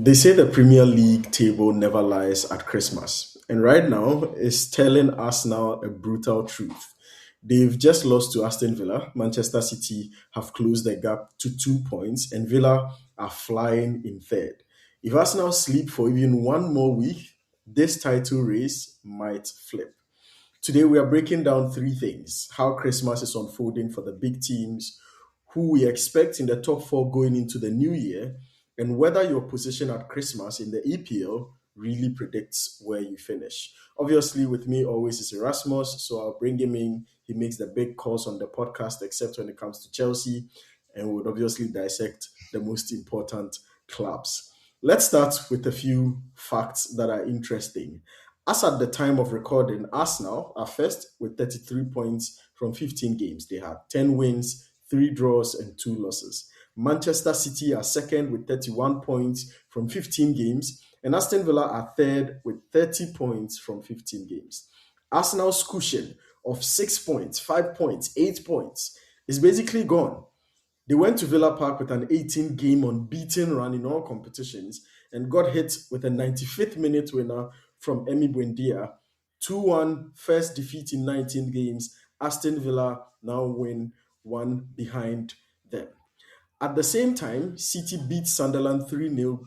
They say the Premier League table never lies at Christmas. And right now, it's telling us now a brutal truth. They've just lost to Aston Villa. Manchester City have closed the gap to 2 points, and Villa are flying in third. If Arsenal sleep for even one more week, this title race might flip. Today, we are breaking down three things: how Christmas is unfolding for the big teams, who we expect in the top four going into the new year, and whether your position at Christmas in the EPL really predicts where you finish. Obviously, with me always is Erasmus, so I'll bring him in. He makes the big calls on the podcast, except when it comes to Chelsea, and would obviously dissect the most important clubs. Let's start with a few facts that are interesting. As at the time of recording, Arsenal are first with 33 points from 15 games. They had 10 wins, 3 draws, and 2 losses. Manchester City are second with 31 points from 15 games, and Aston Villa are third with 30 points from 15 games. Arsenal's cushion of 6 points, 5 points, 8 points is basically gone. They went to Villa Park with an 18-game unbeaten run in all competitions and got hit with a 95th minute winner from Emi Buendia. 2-1, first defeat in 19 games. Aston Villa now win one behind them. At the same time, City beat Sunderland 3-0.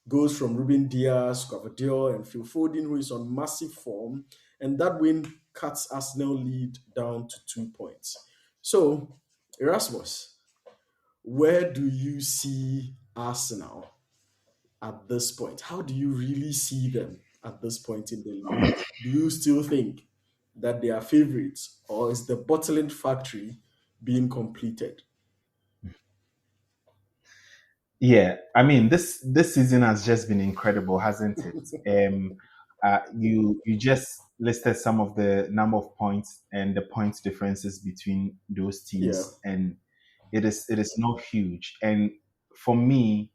Goals from Ruben Diaz, Gvardiol, and Phil Foden, who is on massive form. And that win cuts Arsenal lead down to 2 points. So, Erasmus, where do you see Arsenal at this point? How do you really see them at this point in the league? Do you still think that they are favorites, or is the bottling factory being completed? Yeah, I mean this season has just been incredible, hasn't it? You just listed some of the number of points and the points differences between those Yeah, teams, and it is not huge. And for me,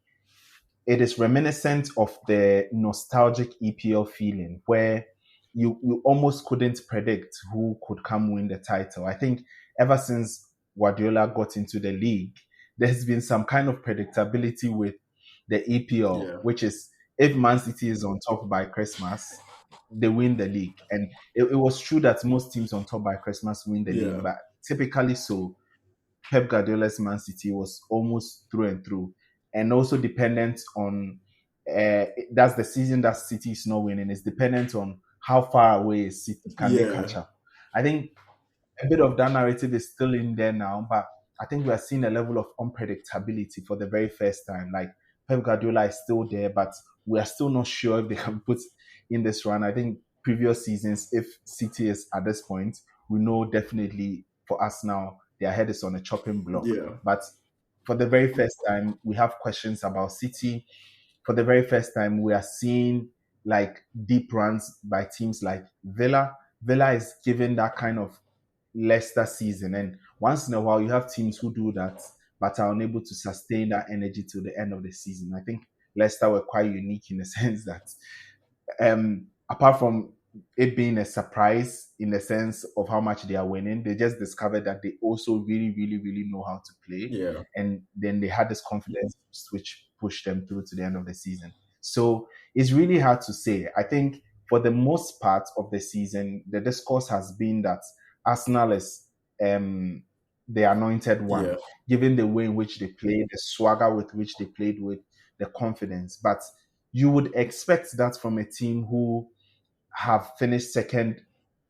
it is reminiscent of the nostalgic EPL feeling where you almost couldn't predict who could come win the title. I think ever since Guardiola got into the league, there's been some kind of predictability with the EPL, yeah, which is if Man City is on top by Christmas, they win the league. And it was true that most teams on top by Christmas win the league, yeah, but typically so Pep Guardiola's Man City was almost through and through, and also dependent on that's the season that City is not winning. It's dependent on how far away is City can they yeah, catch up. I think a bit of that narrative is still in there now, but I think we are seeing a level of unpredictability for the very first time. Like Pep Guardiola is still there, but we are still not sure if they can put in this run. I think previous seasons, if City is at this point, we know definitely for us now, their head is on a chopping block. yeah, But for the very first time, we have questions about City. For the very first time, we are seeing like deep runs by teams like Villa. Villa is given that kind of Leicester season. And once in a while, you have teams who do that, but are unable to sustain that energy till the end of the season. I think Leicester were quite unique in the sense that, apart from it being a surprise in the sense of how much they are winning, they just discovered that they also really, really, really know how to play. yeah, And then they had this confidence which pushed them through to the end of the season. So it's really hard to say. I think for the most part of the season, the discourse has been that Arsenal is the anointed one, yeah, given the way in which they played, the swagger with which they played with, the confidence. But you would expect that from a team who have finished second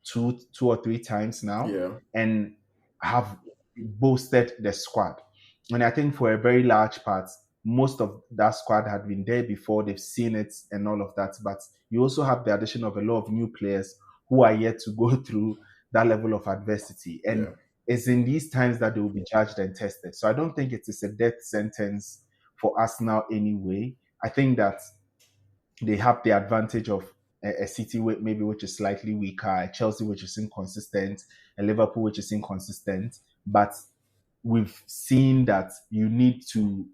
two or three times now yeah, and have boosted the squad. And I think for a very large part, most of that squad had been there before, they've seen it and all of that. But you also have the addition of a lot of new players who are yet to go through that level of adversity. And yeah, it's in these times that they will be judged and tested. So I don't think it is a death sentence for Arsenal anyway. I think that they have the advantage of a City maybe which is slightly weaker, a Chelsea which is inconsistent, a Liverpool which is inconsistent. But we've seen that you need to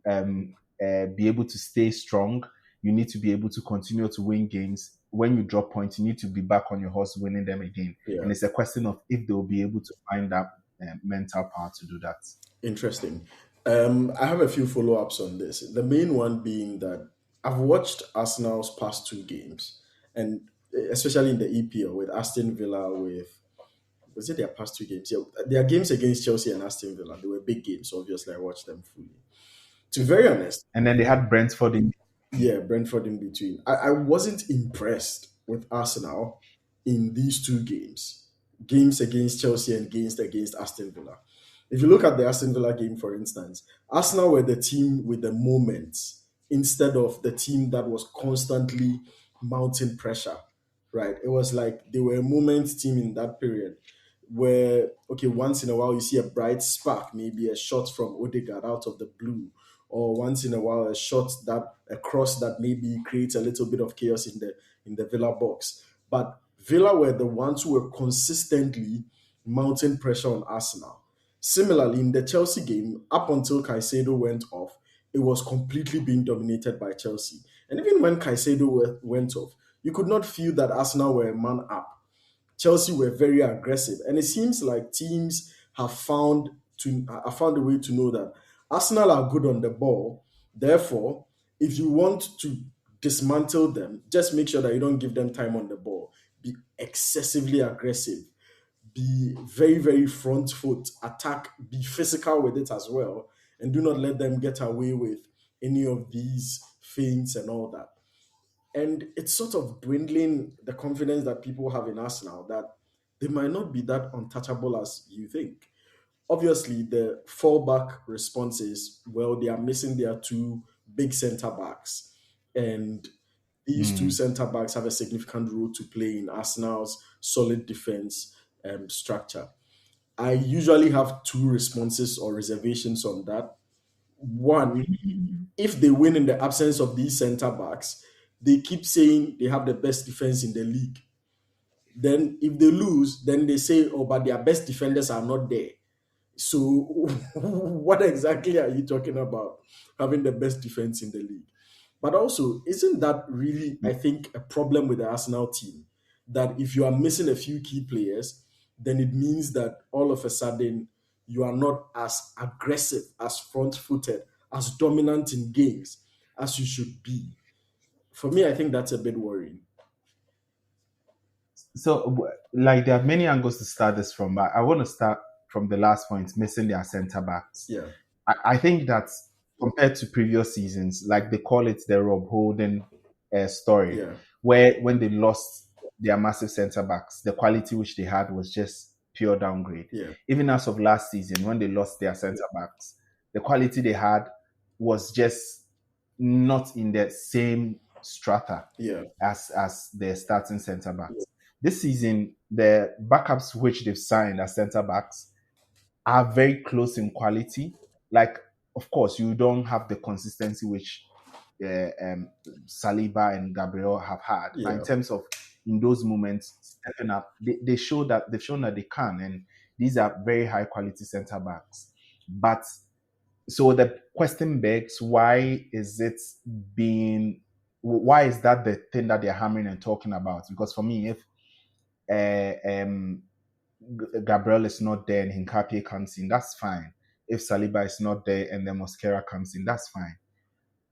be able to stay strong. You need to be able to continue to win games. When you drop points, you need to be back on your horse winning them again. yeah. And it's a question of if they'll be able to find that mental power to do that. Interesting. I have a few follow ups on this. The main one being that I've watched Arsenal's past two games, and especially in the EPL with Aston Villa. With was it their past two games? Yeah, their games against Chelsea and Aston Villa. They were big games, so obviously I watched them fully. To be very honest, And then they had Brentford in. yeah, Brentford in between. I wasn't impressed with Arsenal in these two games against Chelsea and against Aston Villa. If you look at the Aston Villa game, for instance, Arsenal were the team with the moments instead of the team that was constantly mounting pressure. Right? It was like they were a moments team in that period where okay, once in a while you see a bright spark, maybe a shot from Odegaard out of the blue, or once in a while a cross that maybe creates a little bit of chaos in the Villa box. But Villa were the ones who were consistently mounting pressure on Arsenal. Similarly, in the Chelsea game, up until Caicedo went off, it was completely being dominated by Chelsea. And even when went off, you could not feel that Arsenal were a man up. Chelsea were very aggressive, and it seems like teams have found a way to know that Arsenal are good on the ball. Therefore, if you want to dismantle them, just make sure that you don't give them time on the ball. Be excessively aggressive. Be very, very front foot, attack, be physical with it as well, and do not let them get away with any of these feints and all that. And it's sort of dwindling the confidence that people have in us now that they might not be that untouchable as you think. Obviously, the fallback response is well, they are missing their two big center backs. And these two Mm. center backs have a significant role to play in Arsenal's solid defense structure. I usually have two responses or reservations on that. One, if they win in the absence of these center backs, they keep saying they have the best defense in the league. Then if they lose, then they say, oh, but their best defenders are not there. So what exactly are you talking about? Having the best defense in the league. But also, isn't that really, I think, a problem with the Arsenal team? That if you are missing a few key players, then it means that all of a sudden you are not as aggressive, as front footed, as dominant in games as you should be. For me, I think that's a bit worrying. So, like, there are many angles to start this from, but I want to start from the last point, missing their center backs. Yeah, I think that compared to previous seasons, like they call it the Rob Holding story, yeah, where when they lost their massive center backs, the quality which they had was just pure downgrade. yeah, Even as of last season, when they lost their center backs, the quality they had was just not in the same strata yeah, as their starting center backs. This season, the backups which they've signed as center backs are very close in quality. Like, of course, you don't have the consistency which Saliba and Gabriel have had, but in yeah, terms of in those moments stepping up, they show that they've shown that they can, and these are very high quality center backs. But so the question begs, why is that the thing that they're hammering and talking about? Because for me, if Gabriel is not there and Hincapié comes in, that's fine. If Saliba is not there and then Mosquera comes in, that's fine.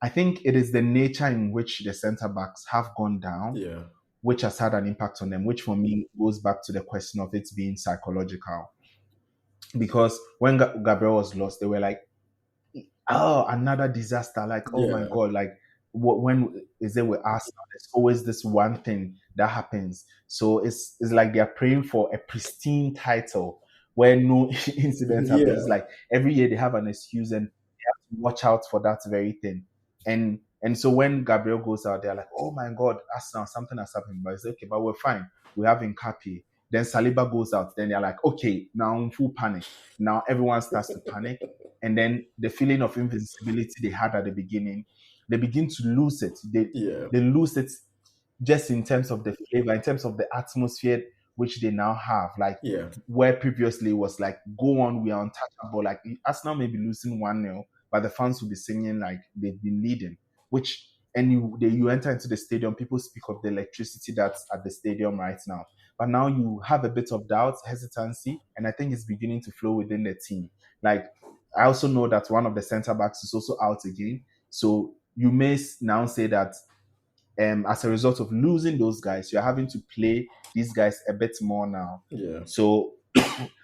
I think it is the nature in which the centre backs have gone down, yeah, which has had an impact on them, which for me goes back to the question of it being psychological. Because when Gabriel was lost, they were like, oh, another disaster. Like, oh my yeah, God, like when is it with Arsenal? There's always this one thing that happens. So it's like they're praying for a pristine title where no incident happens. It's yeah, like every year they have an excuse and they have to watch out for that very thing. And so when Gabriel goes out, they're like, oh my God, Arsenal, something has happened. But it's okay, but we're fine. We have Nkapi. Then Saliba goes out. Then they're like, okay, now in full panic. Now everyone starts to panic. And then the feeling of invincibility they had at the beginning, they begin to lose it. yeah, They lose it just in terms of the flavor, in terms of the atmosphere which they now have. Like yeah, where previously it was like, go on, we are untouchable. Like Arsenal may be losing 1-0, but the fans will be singing like they've been leading. Which and you enter into the stadium, people speak of the electricity that's at the stadium right now. But now you have a bit of doubt, hesitancy, and I think it's beginning to flow within the team. Like I also know that one of the centre backs is also out again. So you may now say that as a result of losing those guys, you're having to play these guys a bit more now. Yeah. So,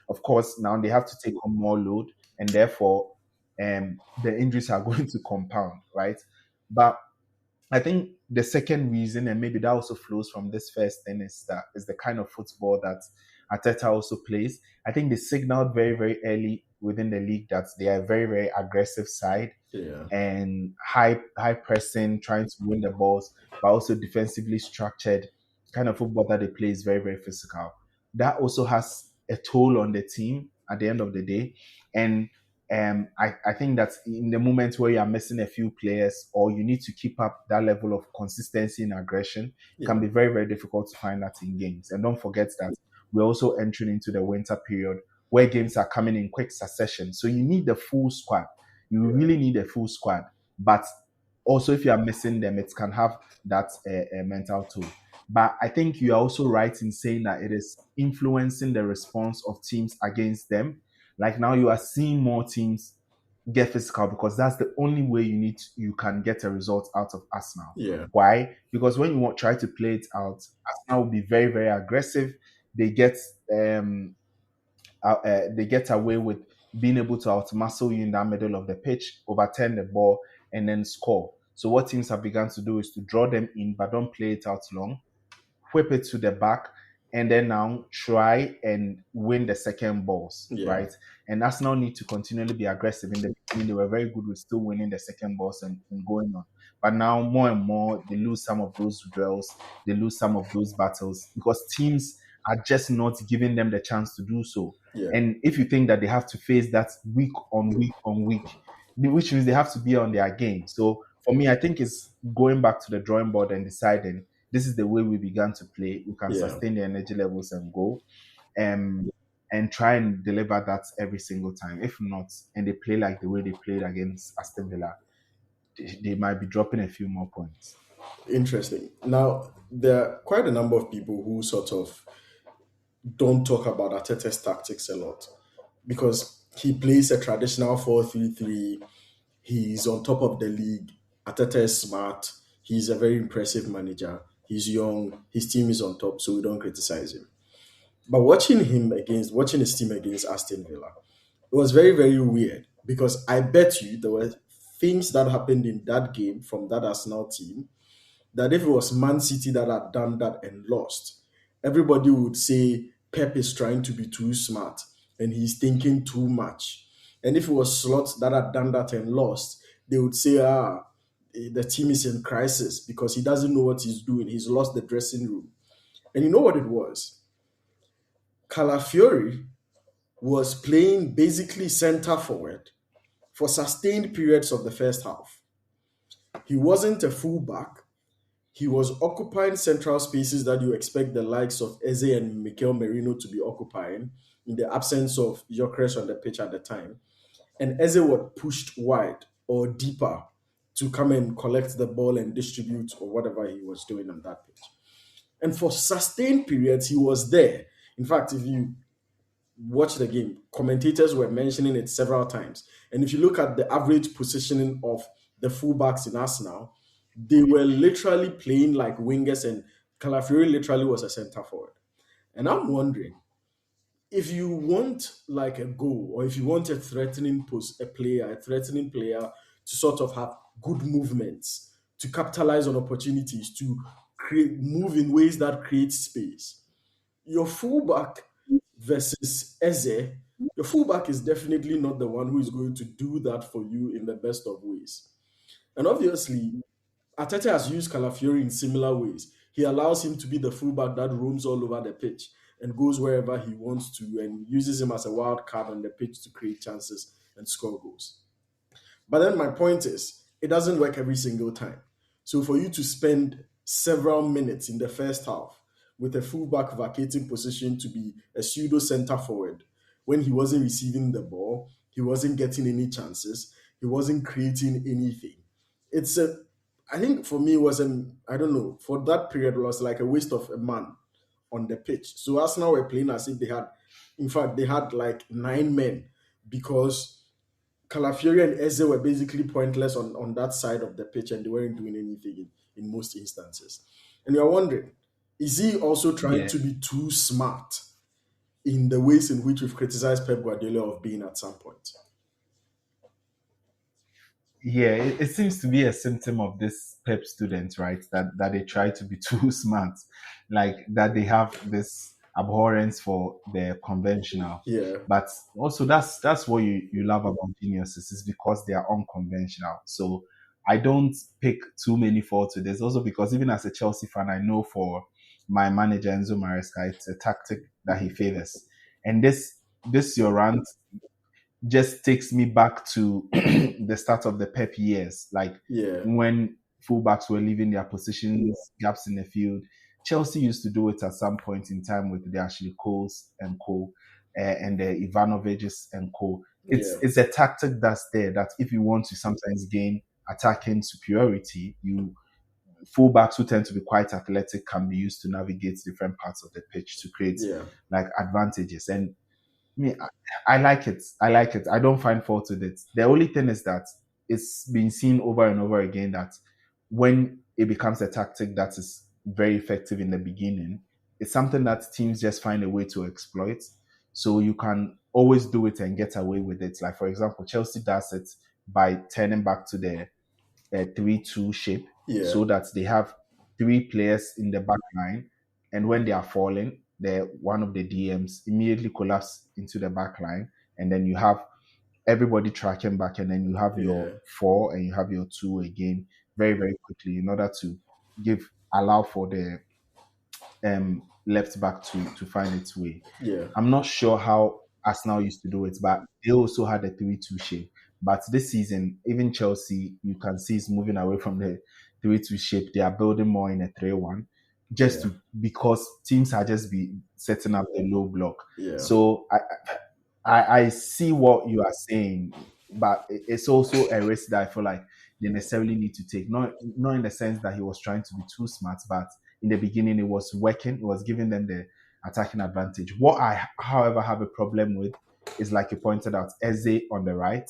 of course, now they have to take on more load, and therefore, the injuries are going to compound, right? But I think the second reason, and maybe that also flows from this first thing, is the kind of football that Arteta also plays. I think they signaled very, very early within the league that they are a very, very aggressive side Yeah. and high pressing, trying to win the balls, but also defensively structured kind of football that they play is very, very physical. That also has a toll on the team at the end of the day. And I think that in the moment where you are missing a few players or you need to keep up that level of consistency and aggression, it can Yeah. be very, very difficult to find that in games. And don't forget that we're also entering into the winter period where games are coming in quick succession. So you need the full squad. You Yeah. really need a full squad. But also, if you are missing them, it can have that mental toll. But I think you are also right in saying that it is influencing the response of teams against them. Like now, you are seeing more teams get physical because that's the only way you can get a result out of Arsenal. Yeah. Why? Because when you try to play it out, Arsenal will be very, very aggressive. They get they get away with being able to outmuscle you in that middle of the pitch, overturn the ball, and then score. So what teams have begun to do is to draw them in, but don't play it out long, whip it to the back, and then now try and win the second balls, Yeah. right? And Arsenal need to continually be aggressive. In the beginning, they were very good with still winning the second balls and going on. But now, more and more, they lose some of those drills, they lose some of those battles because teams are just not giving them the chance to do so. Yeah. And if you think that they have to face that week on week on week, which means they have to be on their game. So for me, I think it's going back to the drawing board and deciding this is the way we began to play. We can Yeah. sustain the energy levels and go, um, and try and deliver that every single time. If not, and they play like the way they played against Aston Villa, they might be dropping a few more points. Interesting. Now, there are quite a number of people who sort of don't talk about Arteta's tactics a lot because he plays a traditional 4-3-3. He's on top of the league. Arteta is smart. He's a very impressive manager. He's young. His team is on top, so we don't criticize him. But watching his team against Aston Villa, it was very, very weird because I bet you there were things that happened in that game from that Arsenal team that if it was Man City that had done that and lost, everybody would say Pep is trying to be too smart and he's thinking too much. And if it was Slot that had done that and lost, they would say, the team is in crisis because he doesn't know what he's doing. He's lost the dressing room. And you know what it was? Calafiori was playing basically center forward for sustained periods of the first half. He wasn't a fullback. He was occupying central spaces that you expect the likes of Eze and Mikel Merino to be occupying in the absence of Gyökeres on the pitch at the time. And Eze was pushed wide or deeper to come and collect the ball and distribute or whatever he was doing on that pitch. And for sustained periods, he was there. In fact, if you watch the game, commentators were mentioning it several times. And if you look at the average positioning of the fullbacks in Arsenal, they were literally playing like wingers, and Calafiori literally was a centre forward. And I'm wondering if you want like a goal, or if you want a threatening player to sort of have good movements, to capitalize on opportunities, to create move in ways that create space. Your fullback versus Eze, your fullback is definitely not the one who is going to do that for you in the best of ways. And obviously, Arteta has used Calafiori in similar ways. He allows him to be the fullback that roams all over the pitch and goes wherever he wants to and uses him as a wild card on the pitch to create chances and score goals. But then my point is, it doesn't work every single time. So for you to spend several minutes in the first half with a fullback vacating position to be a pseudo center forward when he wasn't receiving the ball, he wasn't getting any chances, he wasn't creating anything. It's a, I think for me it was an, I don't know, for that period it was like a waste of a man on the pitch. So Arsenal were playing as if they had, in fact, they had like 9 men because Calafiori and Eze were basically pointless on that side of the pitch, and they weren't doing anything in most instances. And you're wondering, is he also trying Yeah, to be too smart in the ways in which we've criticized Pep Guardiola of being at some point? yeah. It seems to be a symptom of this Pep students, right? That they try to be too smart, like that they have this abhorrence for the conventional. Yeah, But also, that's what you love about geniuses is because they are unconventional. So I don't pick too many faults with this. Also because even as a Chelsea fan, I know for my manager Enzo Maresca, it's a tactic that he favors. And this your rant just takes me back to the start of the Pep years, like yeah, when fullbacks were leaving their positions, gaps in the field. Chelsea used to do it at some point in time with the Ashley Coles and co, and the Ivanoviches and co. yeah, It's a tactic that's there that if you want to sometimes gain attacking superiority, you fullbacks who tend to be quite athletic can be used to navigate different parts of the pitch to create yeah, like advantages. And me, I like it. I like it. I don't find fault with it. The only thing is that it's been seen over and over again that when it becomes a tactic that is very effective in the beginning, it's something that teams just find a way to exploit. So you can always do it and get away with it. Like, for example, Chelsea does it by turning back to the 3-2 shape yeah, so that they have three players in the back line. And when they are falling, one of the DMs immediately collapse into the back line. And then you have everybody tracking back, and then you have your yeah, four and you have your two again very, very quickly in order to allow for the left back to find its way. yeah, I'm not sure how Arsenal used to do it, but they also had a 3-2 shape. But this season, even Chelsea, you can see is moving away from the 3-2 shape. They are building more in a 3-1, just yeah, to because teams are just be setting up the low block. yeah, So I see what you are saying, but it's also a risk that I feel like they necessarily need to take. Not in the sense that he was trying to be too smart, but in the beginning it was working. It was giving them the attacking advantage. What I, however, have a problem with is like you pointed out, Eze on the right.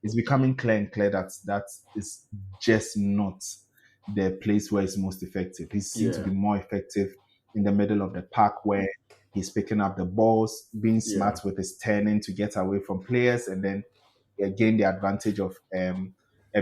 It's becoming clear and clear that that is just not the place where it's most effective. He seems to yeah, be more effective in the middle of the park where he's picking up the balls, being yeah, smart with his turning to get away from players, and then gain the advantage of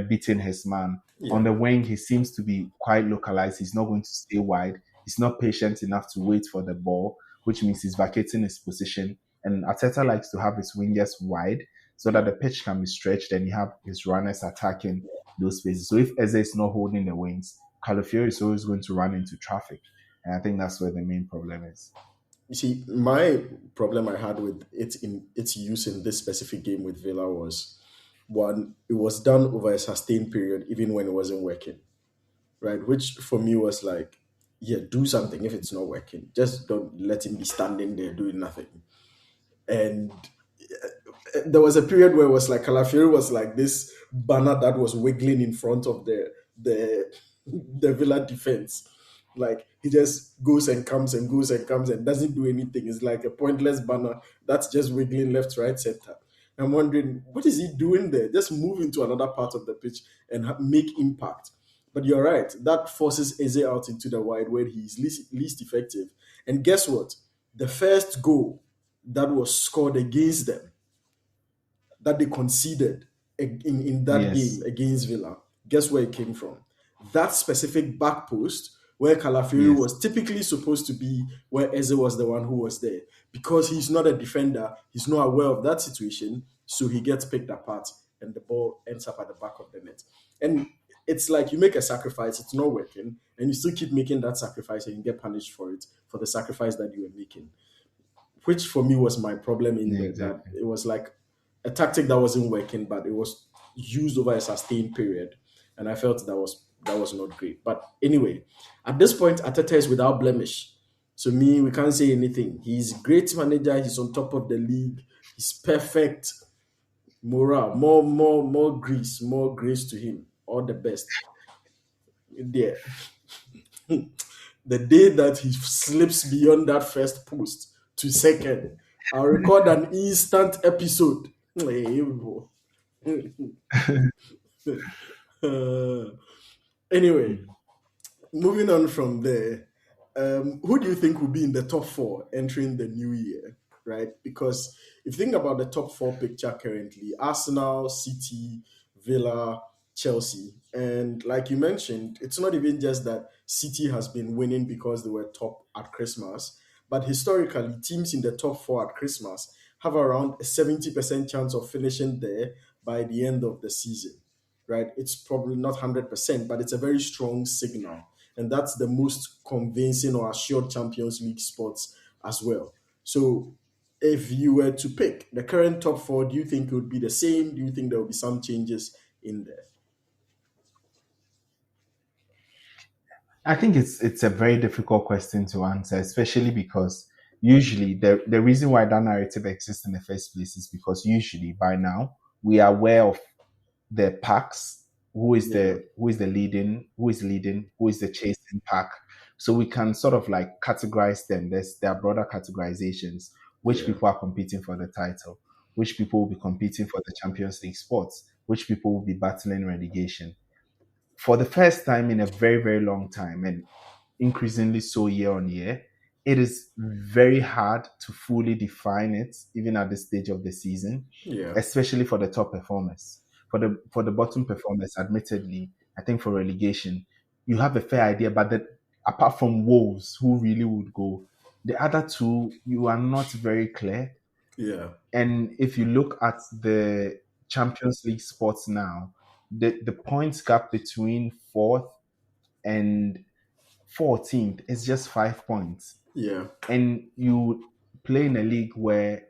beating his man. On yeah, the wing, he seems to be quite localized. He's not going to stay wide. He's not patient enough to wait for the ball, which means he's vacating his position. And Arteta likes to have his wingers wide so that the pitch can be stretched and you have his runners attacking those spaces. So if Eze is not holding the wings, Calafiori is always going to run into traffic. And I think that's where the main problem is. You see, my problem I had with it in its use in this specific game with Villa was one, it was done over a sustained period, even when it wasn't working, right? Which for me was like, yeah, do something if it's not working. Just don't let him be standing there doing nothing. And there was a period where it was like Calafiori was like this banner that was wiggling in front of the Villa defense. Like he just goes and comes and goes and comes and doesn't do anything. It's like a pointless banner that's just wiggling left, right, center. I'm wondering what is he doing there? Just move into another part of the pitch and make impact. But you're right. That forces Eze out into the wide where he's least effective. And guess what? The first goal that was scored against them that they conceded in that game Yes, against Villa, guess where it came from? That specific back post where Calafiori yes, was typically supposed to be, where Eze was the one who was there. Because he's not a defender, he's not aware of that situation, so he gets picked apart and the ball ends up at the back of the net. And it's like you make a sacrifice, it's not working, and you still keep making that sacrifice and you get punished for it, for the sacrifice that you were making, which for me was my problem in yeah, there. That exactly. it was like a tactic that wasn't working, but it was used over a sustained period, and I felt that was not great. But anyway, at this point, Ateta is without blemish. So me, we can't say anything. He's a great manager. He's on top of the league. He's perfect. Morale, more grace to him. All the best. There. The day that he slips beyond that first post to second, I'll record an instant episode. Hey, bro. Uh, anyway, Mm. moving on from there, who do you think will be in the top four entering the new year? Right, because if you think about the top four picture currently, Arsenal, City, Villa, Chelsea, and like you mentioned, it's not even just that City has been winning because they were top at Christmas, but historically, teams in the top four at Christmas have around a 70% chance of finishing there by the end of the season. Right, it's probably not 100%, but it's a very strong signal, and that's the most convincing or assured Champions League spots as well. So, if you were to pick the current top four, do you think it would be the same? Do you think there will be some changes in there? I think it's a very difficult question to answer, especially because usually the reason why that narrative exists in the first place is because usually by now we are aware of the packs, Yeah, who is leading, who is the chasing pack. So we can sort of like categorize them. There are broader categorizations. Which yeah, people are competing for the title? Which people will be competing for the Champions League spots? Which people will be battling relegation? For the first time in a very, very long time, and increasingly so year on year, it is very hard to fully define it, even at this stage of the season, yeah, especially for the top performers. For the bottom performers, admittedly, I think for relegation, you have a fair idea, but apart from Wolves, who really would go, the other two, you are not very clear. yeah, And if you look at the Champions League spots now, the points gap between fourth and 14th is just 5 points. yeah, And you play in a league where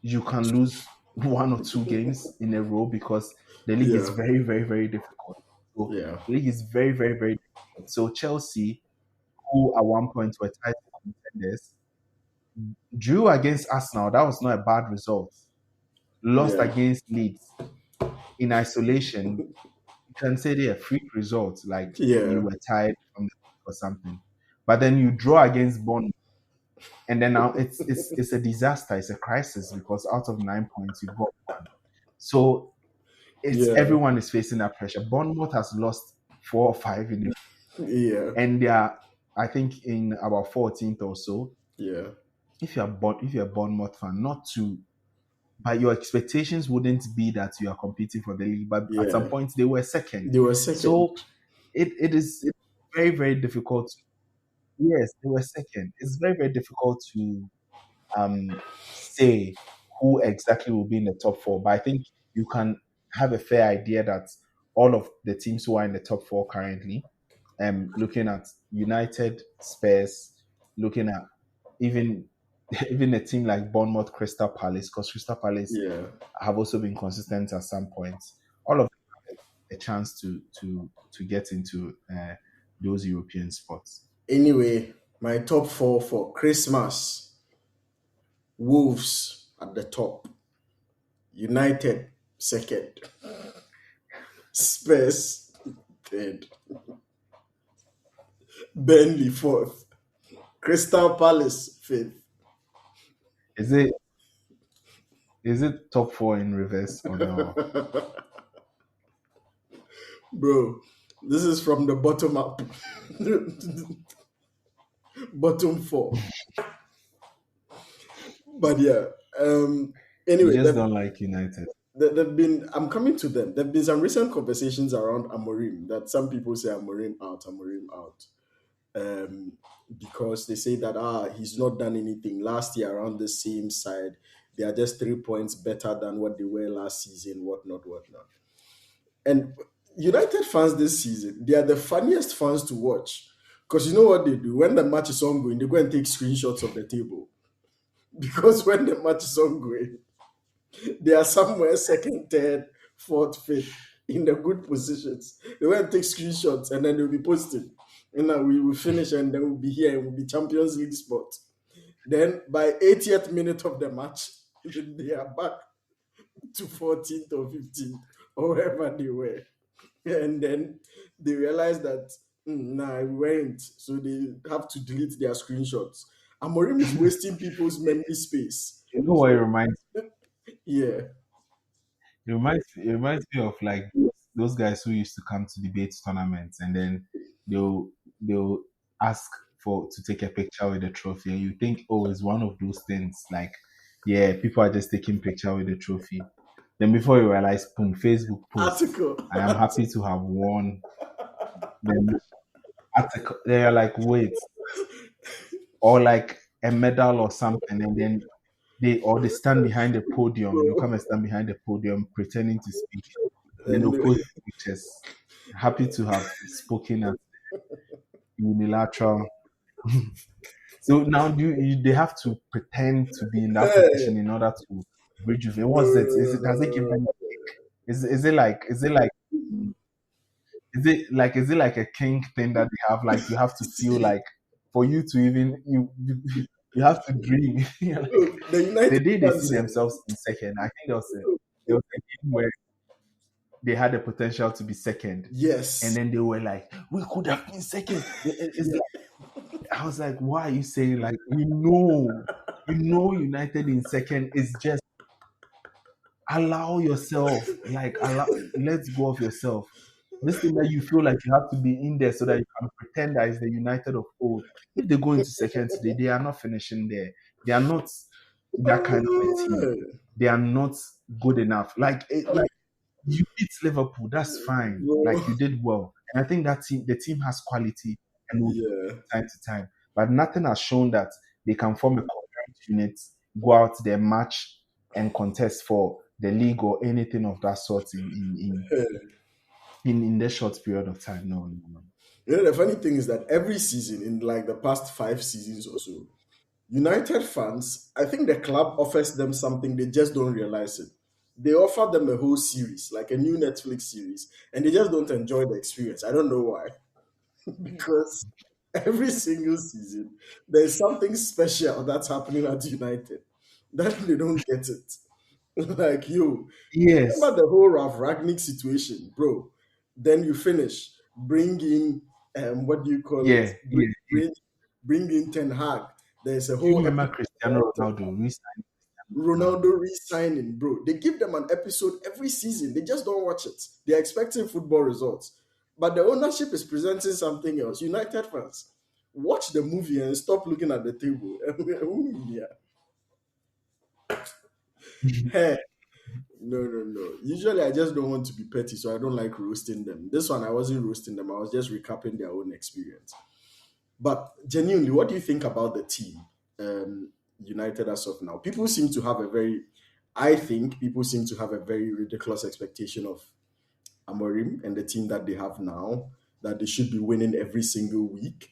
you can lose one or two games in a row because the league is yeah, very, very, very difficult. So yeah, the league is very, very, very difficult. So Chelsea, who at one point were title contenders, drew against Arsenal. That was not a bad result. Lost yeah, against Leeds in isolation. You can say they're a freak result, like you yeah, were tired from the league or something. But then you draw against Bournemouth, and then now it's a disaster. It's a crisis because out of 9 points you got one. So it's yeah, everyone is facing that pressure. Bournemouth has lost 4 or 5 in it, yeah, and they are, I think, in about 14th or so. yeah, If you're a Bournemouth fan, not to, but your expectations wouldn't be that you are competing for the league. But at some yeah. point they were second. They were second. So it is it's very, very difficult. Yes, they were second. It's very, very difficult to say who exactly will be in the top four, but I think you can have a fair idea that all of the teams who are in the top four currently, looking at United, Spurs, looking at even even a team like Bournemouth, Crystal Palace, because Crystal Palace Yeah. have also been consistent at some points. All of them have a chance to get into those European spots. Anyway, my top four for Christmas: Wolves at the top, United second, Spurs third, Burnley fourth, Crystal Palace fifth. Is it top four in reverse or no? Bro, this is from the bottom up. Bottom four. But yeah. You Anyway, just don't like United. there've been, I'm coming to them. There've been some recent conversations around Amorim that some people say Amorim out, Amorim out. Because they say that he's not done anything last year around the same side. They are just 3 points better than what they were last season, whatnot, whatnot. And United fans this season, they are the funniest fans to watch. Because you know what they do? When the match is ongoing, they go and take screenshots of the table. Because when the match is ongoing, they are somewhere second, third, fourth, fifth in the good positions. They will take screenshots and then they'll be posting. And now we will finish and then we'll be here and we'll be Champions League spot. Then by 80th minute of the match, they are back to 14th or 15th or wherever they were. And then they realize that nah, we weren't. So they have to delete their screenshots. Amorim is wasting people's memory space. You know what it So reminds yeah, it reminds me of like those guys who used to come to debate tournaments and then they'll ask for to take a picture with the trophy and you think, oh, it's one of those things like, yeah, people are just taking picture with the trophy. Then before you realize, boom, Facebook post, Article. I am happy to have won the article. They're like, wait, or like a medal or something, and then they stand behind the podium. They'll come and stand behind the podium pretending to speak. Then they'll And post pictures. Happy to have spoken at unilateral. So now they have to pretend to be in that hey, position in order to bridge with it. What's it? Does it give them? Is it like a king thing that they have? Like you have to feel see, like for you to even you have to dream. You're like, look, the the United day they see fans, themselves in second, I think there was a game where they had the potential to be second, and yes, then they were like, "We could have been second." It's like, I was like, "Why are you saying like United in second is just allow yourself, like let's go of yourself." This thing that you feel like you have to be in there so that you can pretend that it's the United of old. If they go into second today, they are not finishing there. They are not that kind of a team. oh, They are not good enough. Like you beat Liverpool, that's fine. Like you bro, did well. And I think the team has quality and will yeah, time to time. But nothing has shown that they can form a coherent unit, go out there, match and contest for the league or anything of that sort in this short period of time. No, no, no. you know the funny thing is that every season in like the past 5 seasons or so, United fans, I think the club offers them something they just don't realize it. They offer them a whole series, like a new Netflix series, and they just don't enjoy the experience. I don't know why. Because every single season there's something special that's happening at United that they don't get it. Like you Yes. remember the whole Ralph Ragnick situation, bro. Then you finish, bring in what do you call it? Yeah, yeah, yeah. Bring in Ten Hag. There's a Do you whole remember episode Cristiano about Ronaldo? Re-signed Cristiano Ronaldo. Ronaldo re-signing, bro. They give them an episode every season. They just don't watch it. They're expecting football results. But the ownership is presenting something else. United fans, watch the movie and stop looking at the table. Yeah. Hey, no, no, no. Usually I just don't want to be petty, so I don't like roasting them. This one I wasn't roasting them, I was just recapping their own experience. But genuinely, what do you think about the team? United as of now. I think people seem to have a very ridiculous expectation of Amorim and the team that they have now, that they should be winning every single week.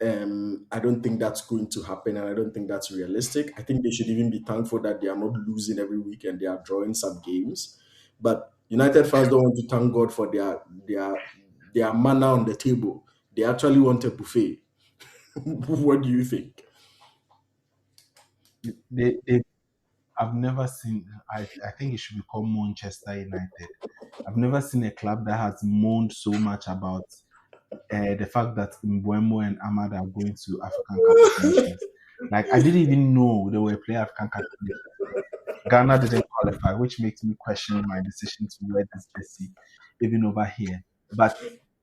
I don't think that's going to happen, and I don't think that's realistic. I think they should even be thankful that they are not losing every week and they are drawing some games. But United fans don't want to thank God for their manna on the table. They actually want a buffet. What do you think? They I've never seen. I think it should be called Manchester United. I've never seen a club that has moaned so much about the fact that Mbuemo and Ahmad are going to African Cup of Nations. Like I didn't even know they were playing African Cup of Nations. Ghana didn't qualify, which makes me question my decision to wear this jersey even over here. But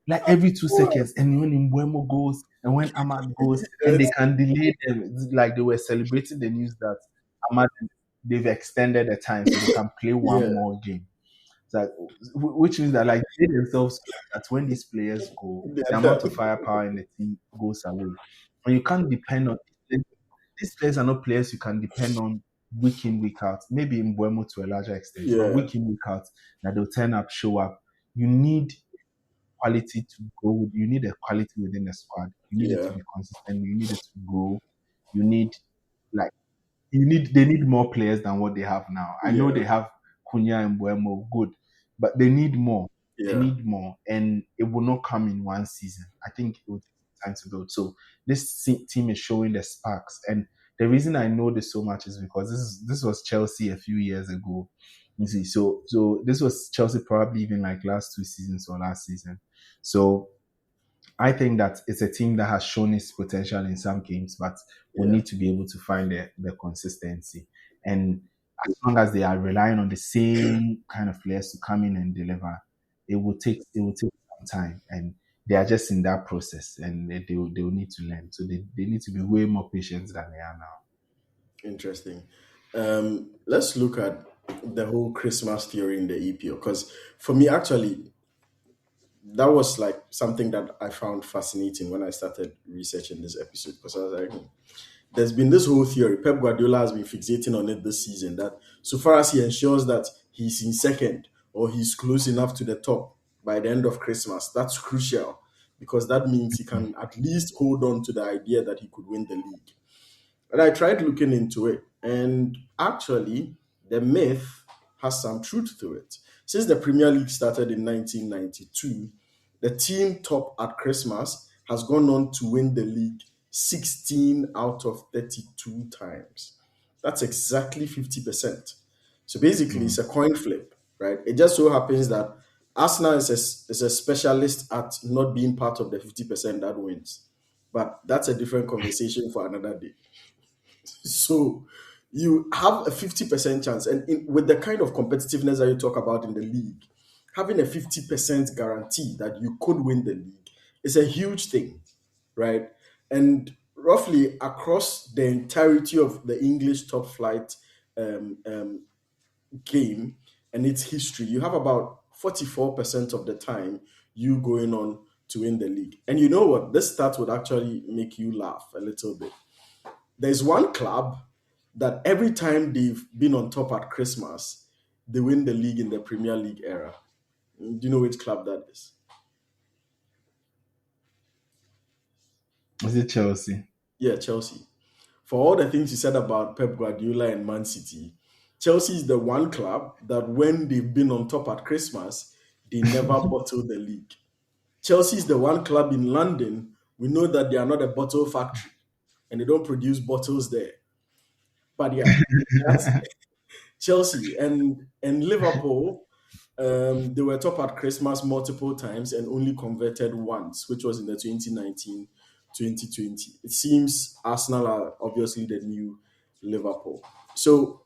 like every 2 seconds, and when Mbuemo goes and when Ahmad goes, and they Yes. can delay them, it's like they were celebrating the news that Ahmad they've extended the time so they can play one Yeah, more game. That which means that like they themselves know that when these players go, they the are amount of done. firepower in the team goes away, and you can't depend on these players are not players you can depend on week in week out. Maybe in Buemo to a larger extent, but Yeah, week in week out that they'll turn up, show up. You need quality to go. You need a quality within the squad. You need it to yeah, be consistent. You need it to grow. You need like they need more players than what they have now. I know they yeah, have Cunha and Buemo, good, but they need more. They yeah, need more, and it will not come in one season. I think it will take time to build. So this team is showing the sparks, and the reason I know this so much is because this was Chelsea a few years ago. You see, so this was Chelsea probably even like last 2 seasons or last season. So I think that it's a team that has shown its potential in some games, but we yeah, need to be able to find the consistency. And as long as they are relying on the same kind of players to come in and deliver, it will take some time, and they are just in that process, and they will need to learn. So they need to be way more patient than they are now. Interesting. Let's look at the whole Christmas theory in the EPL because for me, actually, that was like something that I found fascinating when I started researching this episode because I was like, there's been this whole theory. Pep Guardiola has been fixating on it this season that so far as he ensures that he's in second or he's close enough to the top by the end of Christmas, that's crucial because that means he can at least hold on to the idea that he could win the league. And I tried looking into it, and actually, the myth has some truth to it. Since the Premier League started in 1992, the team top at Christmas has gone on to win the league 16 out of 32 times. That's exactly 50%. So basically, it's Mm. a coin flip, right? It just so happens that Arsenal is a specialist at not being part of the 50% that wins. But that's a different conversation for another day. So you have a 50% chance. And with the kind of competitiveness that you talk about in the league, having a 50% guarantee that you could win the league is a huge thing, right? And roughly across the entirety of the English top flight um, um, game and its history, you have about 44% of the time you going on to win the league. And you know what? This stat would actually make you laugh a little bit. There's one club that every time they've been on top at Christmas, they win the league in the Premier League era. Do you know which club that is? Is it Chelsea? Yeah, Chelsea. For all the things you said about Pep Guardiola and Man City, Chelsea is the one club that when they've been on top at Christmas, they never bottle the league. Chelsea is the one club in London. We know that they are not a bottle factory and they don't produce bottles there. But yeah, that's Chelsea and Liverpool. They were top at Christmas multiple times and only converted once, which was in the 2019-2020. It seems Arsenal are obviously the new Liverpool. So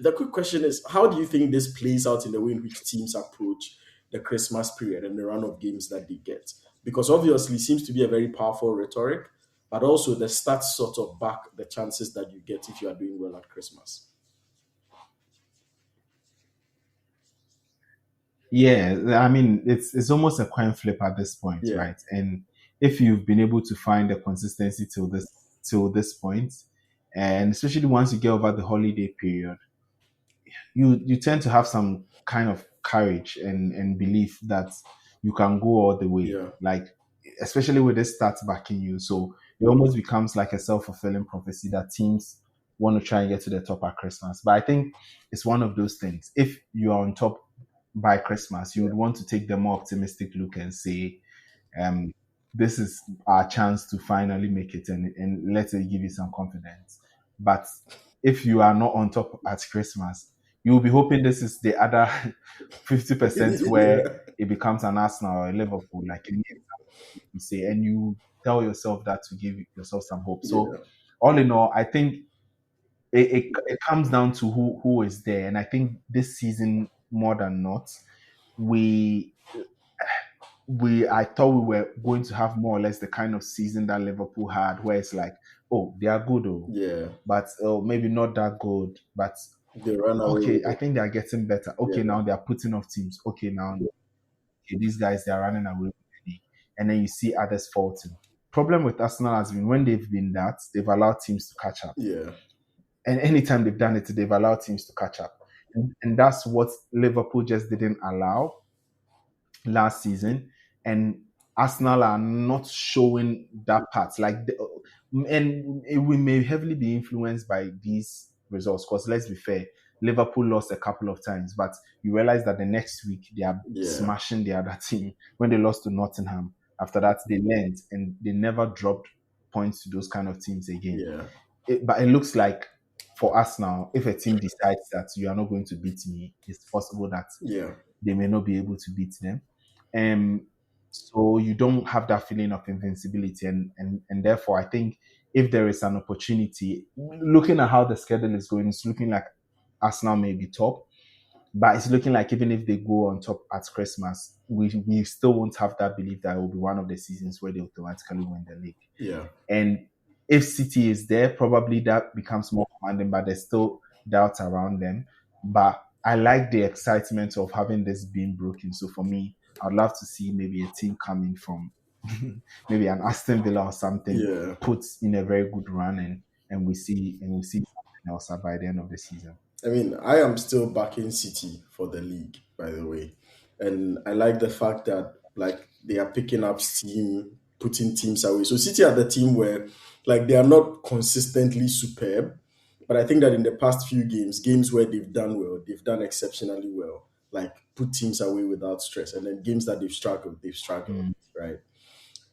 the quick question is, how do you think this plays out in the way in which teams approach the Christmas period and the run of games that they get? Because obviously it seems to be a very powerful rhetoric, but also the stats sort of back the chances that you get if you are doing well at Christmas. Yeah, I mean it's almost a coin flip at this point, Yeah, right? And if you've been able to find the consistency till this point, and especially once you get over the holiday period, you tend to have some kind of courage and belief that you can go all the way. yeah, Like especially with the stats backing you, so it almost becomes like a self-fulfilling prophecy that teams want to try and get to the top at Christmas. But I think it's one of those things. If you are on top by Christmas, you would want to take the more optimistic look and say, um, this is our chance to finally make it, and let it give you some confidence. But if you are not on top at Christmas, you will be hoping this is the other 50% where yeah, it becomes an Arsenal or a Liverpool, like you say, and you tell yourself that to give yourself some hope. So, yeah, all in all, I think it comes down to who is there, and I think this season more than not, we I thought we were going to have more or less the kind of season that Liverpool had, where it's like, oh, they are good, oh, yeah. but maybe not that good, but They run away okay, with I it. think they are getting better. Okay, Yeah, now they are putting off teams. Okay, now okay, these guys they are running away with the league, and then you see others faulting. Problem with Arsenal has been when they've been that they've allowed teams to catch up, yeah, and anytime they've done it, they've allowed teams to catch up, and that's what Liverpool just didn't allow last season, and Arsenal are not showing that part. And we may heavily be influenced by these results because let's be fair, Liverpool lost a couple of times, but you realize that the next week they are yeah, smashing the other team. When they lost to Nottingham, after that they learned and they never dropped points to those kind of teams again. yeah, But it looks like for us now, if a team decides that you are not going to beat me, it's possible that yeah, they may not be able to beat them. Um, so you don't have that feeling of invincibility, and therefore I think if there is an opportunity, looking at how the schedule is going, it's looking like Arsenal may be top. But it's looking like even if they go on top at Christmas, we still won't have that belief that it will be one of the seasons where they automatically win the league. Yeah. And if City is there, probably that becomes more commanding, but there's still doubt around them. But I like the excitement of having this being broken. So for me, I'd love to see maybe a team coming from maybe an Aston Villa or something, Yeah. puts in a very good run, and we see something else by the end of the season. I mean, I am still backing City for the league, by the way. And I like the fact that like they are picking up steam, putting teams away. So City are the team where like they are not consistently superb, but I think that in the past few games, games where they've done well, they've done exceptionally well. Like put teams away without stress. And then games that they've struggled, Mm. right?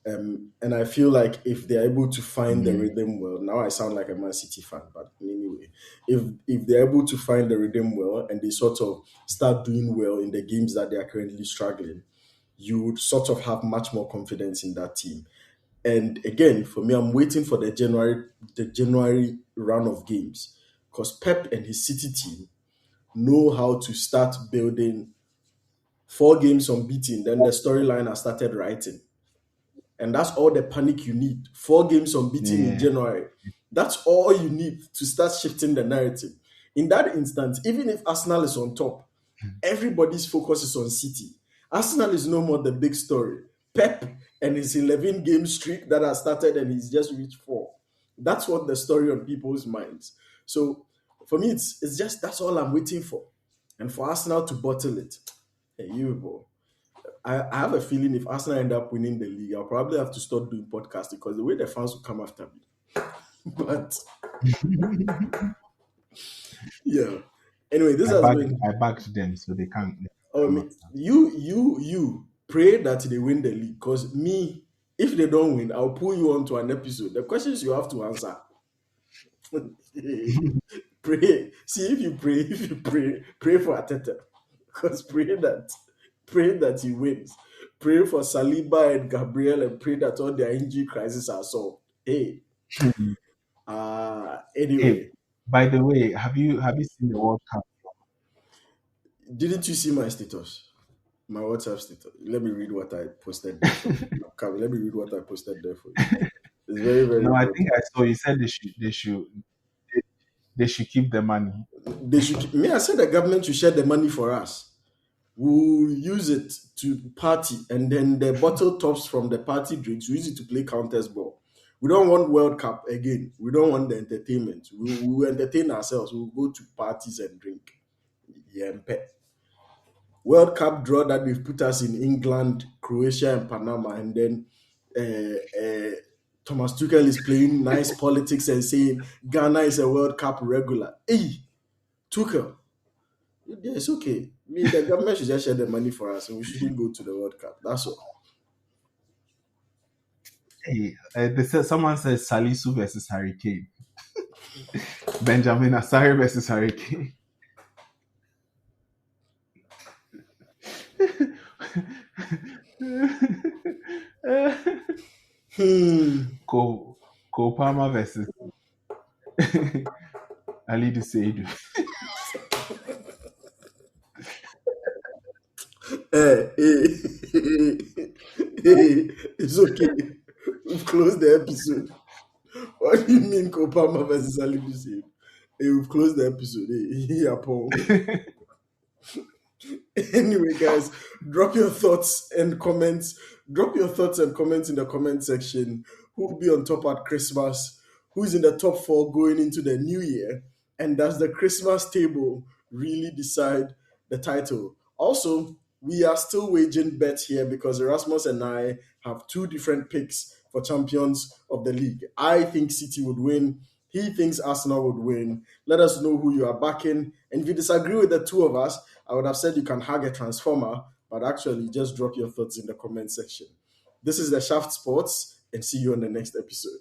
And I feel like if they're able to find the Mm. rhythm well, now I sound like a Man City fan, but anyway, if they're able to find the rhythm well and they sort of start doing well in the games that they are currently struggling, you would sort of have much more confidence in that team. And again, for me, I'm waiting for the January run of games because Pep and his City team know how to start building 4 games unbeaten. Then the storyline has started writing. And that's all the panic you need. 4 games unbeaten in Yeah. January. That's all you need to start shifting the narrative. In that instance, even if Arsenal is on top, everybody's focus is on City. Arsenal is no more the big story. Pep and his 11 game streak that has started and he's just reached 4. That's what the story on people's minds. So for me, it's just that's all I'm waiting for. And for Arsenal to bottle it. Hey, you, bro. I have a feeling if Arsenal end up winning the league, I'll probably have to start doing podcasting because the way the fans will come after me. But yeah. Anyway, this has been. I backed them, so they can't I come mean, after. you pray that they win the league. Because me, if they don't win, I'll pull you onto an episode. The questions you have to answer. Pray. See if you pray for Ateta. Because pray that he wins. Pray for Saliba and Gabriel and pray that all their injury crises are solved. Hey, Hey, anyway, by the way, have you seen the World Cup? didn't you see my status? My WhatsApp status. Let me read what I posted there for you. Come, let me read what I posted there for you. It's very, very No, I important. think I saw you said they, they should keep the money. They should me. I said the government should share the money for us. We'll use it to party, and then the bottle tops from the party drinks, we use it to play counters ball. We don't want World Cup again. We don't want the entertainment. We will entertain ourselves. We'll go to parties and drink. Yeah, World Cup draw that they've put us in England, Croatia, and Panama, and then Thomas Tuchel is playing nice politics and saying Ghana is a World Cup regular. Hey, Tuchel, yeah, it's okay. Me, the government should just share the money for us, and we shouldn't go to the World Cup. That's all. Hey, someone says Salisu versus Hurricane. Benjamin Asari versus Hurricane. Hmm. Cole Palmer versus Ali Seidu. Hey, it's okay. We've closed the episode. What do you mean, Kopama versus Ali Hussein? Hey, we've closed the episode. Hey, yeah, Paul. Anyway, guys, drop your thoughts and comments. Drop your thoughts and comments in the comment section. Who will be on top at Christmas? Who's in the top 4 going into the new year? And does the Christmas table really decide the title? Also, we are still waging bets here because Erasmus and I have 2 different picks for champions of the league. I think City would win. He thinks Arsenal would win. Let us know who you are backing. And if you disagree with the two of us, I would have said you can hug a transformer, but actually just drop your thoughts in the comment section. This is the Shaft Sports, and see you on the next episode.